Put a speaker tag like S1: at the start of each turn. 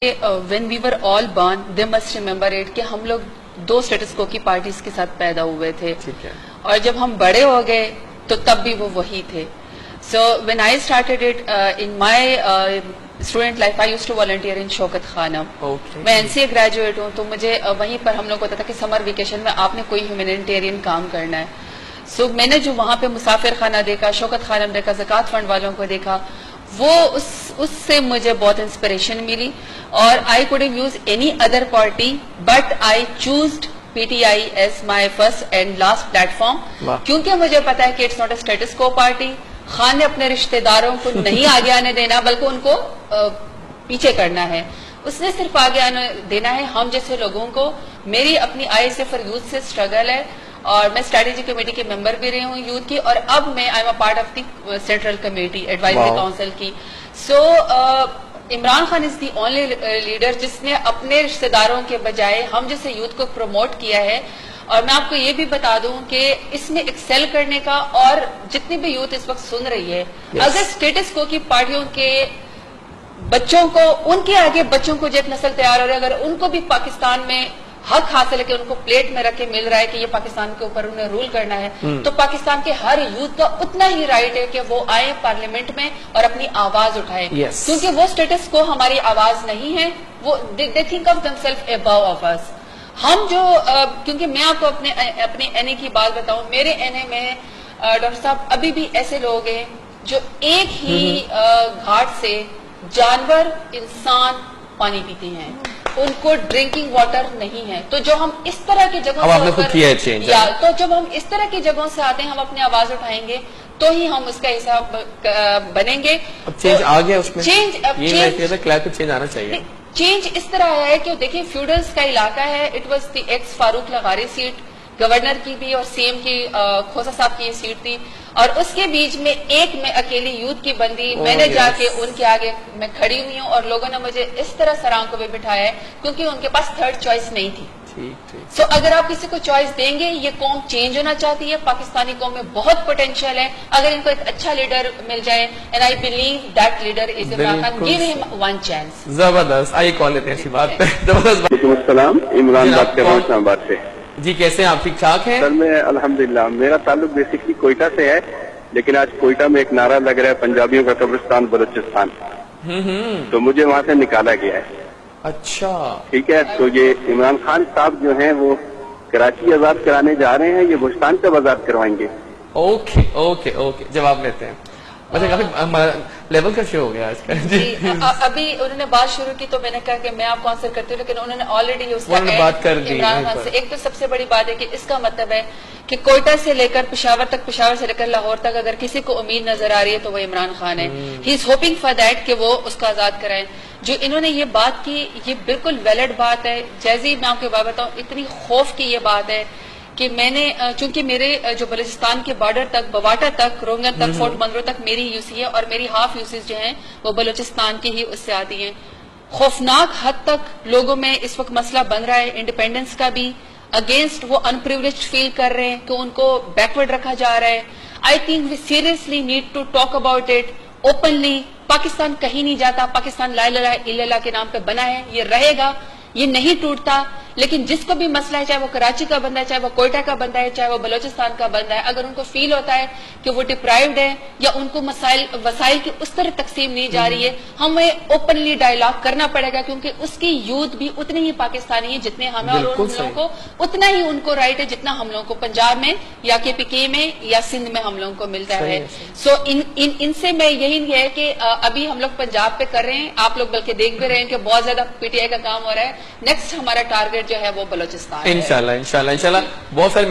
S1: when we were all born, they must remember it کہ ہم لوگ دو اسٹیٹس کو کی پارٹیز کے ساتھ پیدا ہوئے تھے اور جب ہم بڑے ہو گئے تو تب بھی وہ وہی تھے. So when I started it in my student life, I used to volunteer in شوکت خانم. میں NCA گریجویٹ ہوں تو مجھے وہیں پر ہم لوگ کو ہوتا تھا کہ سمر ویکیشن میں آپ نے کوئی ہیومینیٹیرین کام کرنا ہے. سو میں نے جو وہاں پہ مسافر خانہ دیکھا, شوکت خانم دیکھا, زکوٰۃ فنڈ والوں کو دیکھا, وہ اس سے مجھے بہت انسپریشن ملی اور I could have used any other party but I chose PTI as my first and last platform کیونکہ مجھے پتا ہے کہ it's not a status quo party. Khan نے اپنے رشتہ داروں کو نہیں آگے آنے دینا بلکہ ان کو پیچھے کرنا ہے. اس نے صرف آگے آنے دینا ہے ہم جیسے لوگوں کو. میری اپنی ISF for Youth سے اسٹرگل ہے اور میں اسٹریٹجی کمیٹی کے ممبر بھی رہی ہوں یوتھ کی, اور اب میں I am a part of the central committee advisory council کی. سو عمران خان از دی اونلی لیڈر جس نے اپنے رشتہ داروں کے بجائے ہم جیسے یوتھ کو پروموٹ کیا ہے. اور میں آپ کو یہ بھی بتا دوں کہ اس میں ایکسل کرنے کا, اور جتنی بھی یوتھ اس وقت سن رہی ہے, اگر اسٹیٹس کو کی پارٹیوں کے بچوں کو, ان کے آگے بچوں کو جو ایک نسل تیار ہو رہا ہے, اگر ان کو بھی پاکستان میں حق حاصل ہے کہ ان کو پلیٹ میں رکھ کے مل رہا ہے کہ یہ پاکستان کے اوپر انہیں رول کرنا ہے, تو پاکستان کے ہر یوتھ کا اتنا ہی رائٹ ہے کہ وہ آئے پارلیمنٹ میں اور اپنی آواز اٹھائے. کیونکہ وہ اسٹیٹس کو ہماری آواز نہیں ہے, وہ they think of themselves above of us. ہم جو کیونکہ میں آپ کو اپنے NA کی بات بتاؤں, میرے NA میں ڈاکٹر صاحب ابھی بھی ایسے لوگ ہیں جو ایک ہی گھاٹ سے جانور انسان پانی پیتے ہیں, ان کو ڈرنکنگ واٹر نہیں ہے. تو جو ہم اس طرح کی جگہوں سے تو جب ہم اس طرح کی جگہوں سے آتے ہیں, ہم اپنی آواز اٹھائیں گے تو ہی ہم اس کا حصہ بنیں گے.
S2: چینج آ گیا اس میں, چینج آنا چاہیے.
S1: چینج اس طرح آیا ہے کہ دیکھیں فیوڈلز کا علاقہ ہے. It was the ex Farooq لغاری سیٹ, گورنر کی بھی اور CM کی کھوسا صاحب کی یہ سیٹ تھی, اور اس کے بیچ میں ایک میں اکیلی یوتھ کی بندی, میں نے جا کے ان کے آگے میں کھڑی ہوئی ہوں اور لوگوں نے مجھے اس طرح سرانکوں پہ بٹھایا ہے کیونکہ ان کے پاس تھرڈ چوائس نہیں تھی. سو اگر آپ کسی کو چوائس دیں گے, یہ قوم چینج ہونا چاہتی ہے, پاکستانی قوم میں بہت پوٹینشیل ہے اگر ان کو ایک اچھا لیڈر مل جائے. And I believe that leader is Imran Khan. Give ہم ون چانس.
S2: زبردست. آئیے کال لیتے ہیں اسی بات پہ.
S3: وعلیکم السلام, عمران بات کر رہا ہوں اسلام آباد سے.
S2: جی کیسے ہیں آپ, ٹھیک ٹھاک ہیں؟
S3: سر میں الحمدللہ, میرا تعلق بیسکلی کوئٹہ سے ہے, لیکن آج کوئٹہ میں ایک نعرہ لگ رہا ہے پنجابیوں کا قبرستان بلوچستان, تو مجھے وہاں سے نکالا گیا ہے.
S2: اچھا
S3: ٹھیک ہے, تو یہ عمران خان صاحب جو ہیں وہ کراچی آزاد کرانے جا رہے ہیں, یہ بلوچستان کب آزاد کروائیں گے؟
S2: اوکے اوکے اوکے, جواب لیتے ہیں. ویسے کافی لیول کا شو ہو گیا آج کا.
S1: جی ابھی انہوں نے بات شروع کی تو میں نے کہا کہ میں آپ کو آنسر کرتی ہوں, لیکن انہوں نے آلریڈی اس کا
S2: بات کر دی
S1: عمران خان سے. ایک تو سب سے بڑی بات ہے کہ اس کا مطلب ہے کہ کوئٹہ سے لے کر پشاور تک, پشاور سے لے کر لاہور تک اگر کسی کو امید نظر آ رہی ہے تو وہ عمران خان ہے. ہی از ہوپنگ فار دیٹ کہ وہ اس کو آزاد کرائیں. جو انہوں نے یہ بات کی یہ بالکل ویلڈ بات ہے. جیسے میں آپ کو بات بتاؤں, اتنی خوف کی یہ بات ہے کہ میں نے, چونکہ میرے جو بلوچستان کے بارڈر تک, بواٹا تک, رونگر تک, فورٹ منرو تک میری یوسی ہے, اور میری ہاف یوسیز جو ہیں وہ بلوچستان کی ہی اس سے آتی ہیں. خوفناک حد تک لوگوں میں اس وقت مسئلہ بن رہا ہے انڈیپینڈنس کا بھی, اگینسٹ وہ ان پریولیجڈ فیل کر رہے ہیں کہ ان کو بیکورڈ رکھا جا رہا ہے. I think we seriously need to talk about it openly. Pakistan کہیں نہیں جاتا, پاکستان لا الہ الا اللہ کے نام پہ بنا ہے, یہ رہے گا, یہ نہیں ٹوٹتا. لیکن جس کو بھی مسئلہ ہے, چاہے وہ کراچی کا بندہ ہے, چاہے وہ کوئٹہ کا بندہ ہے, چاہے وہ بلوچستان کا بندہ ہے, اگر ان کو فیل ہوتا ہے کہ وہ ڈپرائیوڈ ہے یا ان کو وسائل کی اس طرح تقسیم نہیں جا رہی ہے, ہمیں اوپنلی ڈائلاگ کرنا پڑے گا کیونکہ اس کی یوتھ بھی اتنی ہی پاکستانی ہے جتنے ہمیں, اور ان لوگوں کو اتنا ہی ان کو رائٹ ہے جتنا ہم لوگوں کو پنجاب میں یا KPK میں یا سندھ میں ہم لوگوں کو ملتا ہے. سو ان سے میں یہی ہے کہ ابھی ہم لوگ پنجاب پہ کر رہے ہیں, آپ لوگ بلکہ دیکھ بھی رہے ہیں کہ بہت زیادہ PTI کا کام ہو رہا ہے. نیکسٹ ہمارا ٹارگیٹ جو ہے وہ بلوچستان.
S2: انشاءاللہ انشاءاللہ انشاءاللہ. بہت سارے